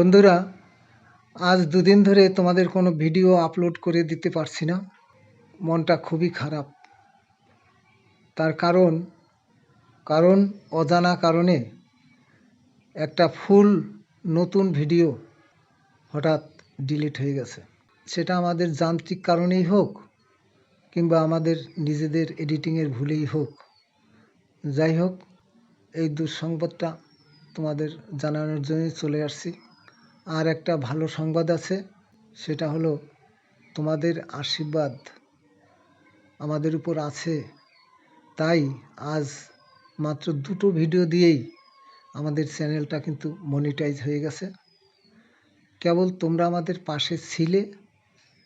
বন্ধুরা, আজ দুদিন ধরে তোমাদের কোনো ভিডিও আপলোড করে দিতে পারছি না। মনটা খুবই খারাপ। তার কারণ অজানা কারণে একটা ফুল নতুন ভিডিও হঠাৎ ডিলিট হয়ে গেছে। সেটা আমাদের যান্ত্রিক কারণেই হোক কিংবা আমাদের নিজেদের এডিটিংয়ের ভুলেই হোক, যাই হোক, এই দুঃসংবাদটা তোমাদের জানানোর জন্যই চলে আসছি। আর একটা ভালো সংবাদ আছে, সেটা হলো তোমাদের আশীর্বাদ আমাদের উপর আছে। তাই আজ মাত্র 2টো ভিডিও দিয়েই আমাদের চ্যানেলটা কিন্তু মনিটাইজ হয়ে গেছে। কেবল তোমরা আমাদের পাশে ছিলে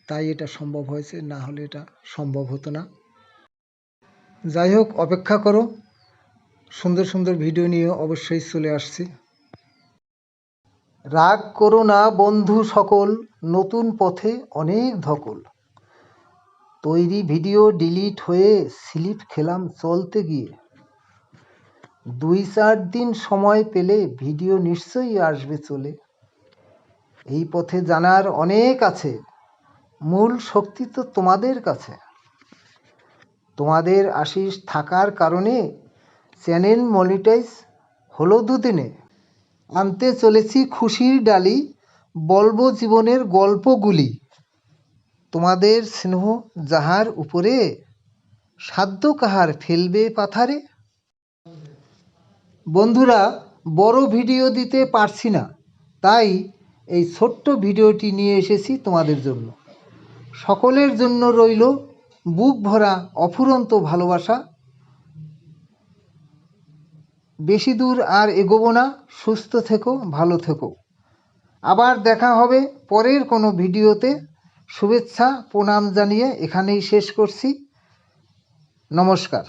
তাই এটা সম্ভব হয়েছে, না হলে এটা সম্ভব হতো না। যাই হোক, অপেক্ষা করো, সুন্দর সুন্দর ভিডিও নিয়ে অবশ্যই চলে আসছি। রাগ করো না বন্ধু সকল, নতুন পথে অনেক ধকল। তৈরি ভিডিও ডিলিট হয়ে স্লিপ খেলাম চলতে গিয়ে। 2-4 দিন সময় পেলে ভিডিও নিশ্চয়ই আসবে চলে। এই পথে জানার অনেক আছে, মূল শক্তি তো তোমাদের কাছে। তোমাদের আশিস থাকার কারণে চ্যানেল মনিটাইজ হলো 2 দিনে। আনতে চলেছি খুশির ডালি, বলবো জীবনের গল্পগুলি। তোমাদের স্নেহ যাহার উপরে, সাধ্য কাহার ফেলবে পাথারে। বন্ধুরা, বড় ভিডিও দিতে পারছি না, তাই এই ছোট্ট ভিডিওটি নিয়ে এসেছি তোমাদের জন্য। সকলের জন্য রইল বুক ভরা অফুরন্ত ভালোবাসা। বেশি দূর আর এগোবো না, সুস্থ থেকো, ভালো থেকো। আবার দেখা হবে পরের কোনো ভিডিওতে। শুভেচ্ছা প্রণাম জানিয়ে এখানেই শেষ করছি। নমস্কার।